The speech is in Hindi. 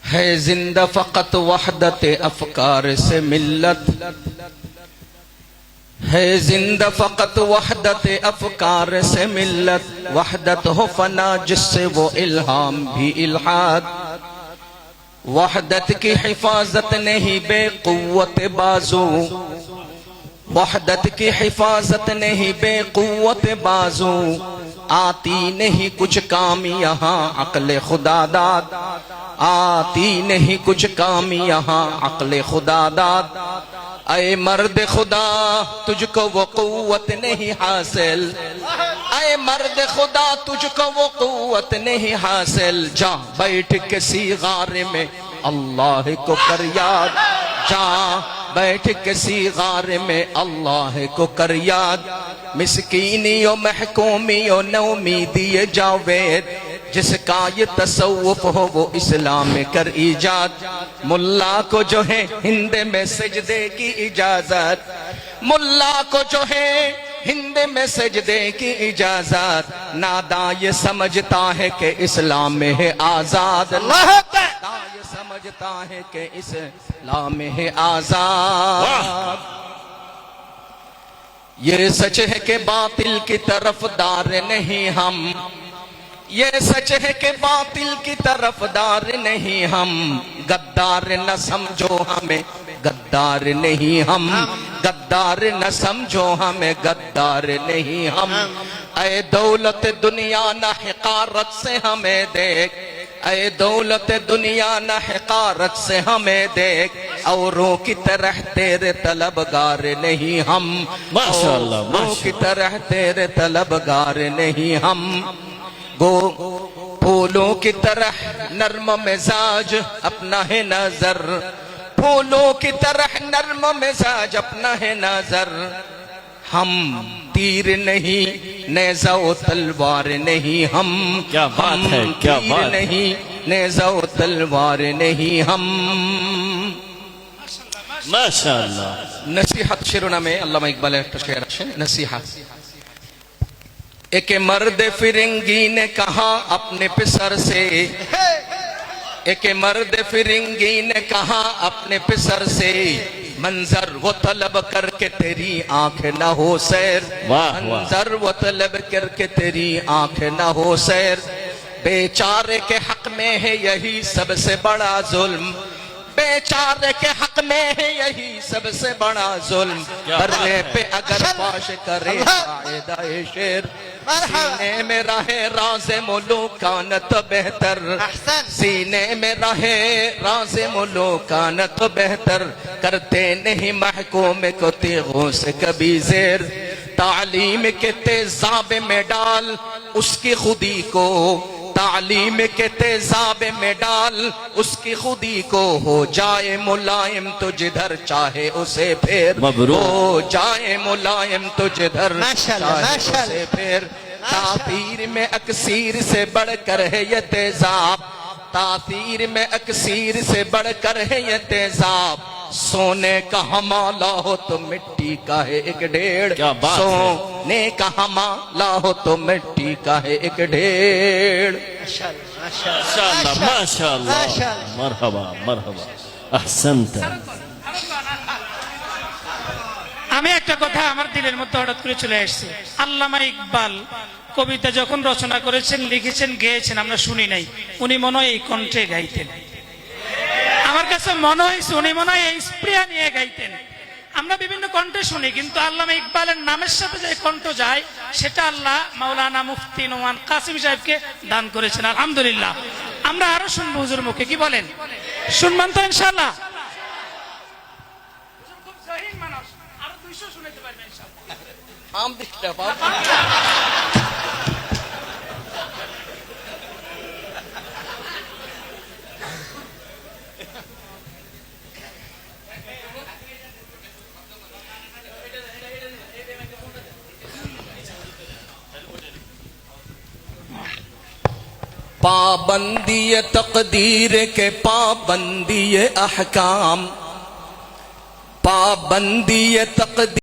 है जिंदा फकत वहदत अफकार से मिल्लत, है जिंदा फकत वहदत अफकार से मिल्लत। वहदत हो फना जिससे वो इल्हाम भी इल्हाद। वहदत की हिफाजत नहीं बेकुव्वत बाजू, वहदत की हिफाजत नहीं बेकुव्वत बाजू। आती नहीं कुछ काम यहाँ अक्ल खुदादाद, आती नहीं कुछ काम यहाँ अक्ल खुदादाद। ऐ मर्द खुदा तुझको वो कुव्वत नहीं हासिल, ऐ मर्द खुदा तुझको वो कुव्वत नहीं हासिल। जा बैठ किसी गार में अल्लाह को कर याद, जा बैठ किसी गार में अल्लाह को कर याद। मिस्कीनियो महकूमियो नौमीदी जावेद, जिसका ये तसव्वुफ हो वो इस्लाम में कर इजाद। मुल्ला को जो है हिंद में सजदे की इजाजत, मुल्ला को जो है हिंद में सजदे की इजाजत। नादा ये समझता है कि इस्लाम में है आजाद, नादा ये समझता है कि इस्लाम में है आजाद। ये सच है कि बातिल की तरफदार नहीं हम, ये सच है कि बातिल की तरफदार नहीं हम। गद्दार न समझो हमें गद्दार नहीं हम, गद्दार न समझो हमें गद्दार नहीं हम। ऐ दौलत दुनिया न हिकारत से हमें देख, ऐ दौलत दुनिया न हिकारत से हमें देख। औरों की तरह तेरे तलबगार नहीं हम, माशाअल्लाह, औरों की तरह तेरे तलबगार नहीं हम। गो फूलों की तरह नर्म मिजाज अपना है नजर, फूलों की तरह नर्म मिजाज अपना है नजर। हम तीर नहीं नेज़ा व तलवार नहीं हम, क्या बात है, क्या बात नहीं नेज़ा व तलवार नहीं हम। माशाअल्लाह। नसीहत शिरोना में अल्लामा इकबाल एक शेर है, नसीहत। एक मर्द फिरंगी ने कहा अपने पिसर से, एक मर्द फिरंगी ने कहा अपने पिसर से। मंजर वो तलब करके तेरी आंख न हो सैर, मंजर वो तलब करके तेरी आंख न हो सैर। बेचारे के हक में है यही सबसे बड़ा जुल्म, बेचारे के हक में है यही सबसे बड़ा जुल्म। करने पे अगर पाश करे कायदा-ए शेर, सीने में रहे राज़े मुलूकानत बेहतर, सीने में रहे राज़े मुलूकानत बेहतर। करते नहीं महकूम को तीगों से कभी ज़ेर, तालीम के तेज़ाब में डाल उसकी खुदी को, तालीम के तेज़ाब में डाल उसकी खुदी को। हो जाए मुलायम तो जिधर चाहे उसे फेर, हो जाए मुलायम तो जिधर चाहे उसे फेर। तासीर में अक्सीर से बढ़कर है ये तेज़ाब, तासीर में अक्सीर से बढ़कर है ये तेज़ाब। सोने का हमाला हो तो मिट्टी का है एक ढेर, सोने का हमाला हो तो मिट्टी का है एक ढेर। माशाअल्लाह, माशाअल्लाह, मरहबा मरहबा, अहसनत। আমি একটা কথা আমার দিলের মধ্যে হঠাৎ করে চলে আসছে। আল্লামা ইকবাল কবিতা যখন রচনা করেছেন, লিখেছেন, গেয়েছেন, আমরা শুনি নাই। উনি মনে হয় এই কণ্ঠে গাইতেন, আমার কাছে মনে হয়েছে উনি মনে হয় এই স্প্রিয়া নিয়ে গাইতেন। আমরা বিভিন্ন কণ্ঠে শুনি, কিন্তু আল্লামা ইকবালের নামের সাথে যে কণ্ঠ যায় সেটা আল্লাহ মাওলানা মুফতি নোমান কাসিম সাহেবকে দান করেছেন। আলহামদুলিল্লাহ। আমরা আরো শুনবো হুজুর মুখে, কি বলেন? শুনবেন তো ইনশাআল্লাহ? पाबंदी तकदीर के पाबंदी अहकाम, पाबंदी तकदीर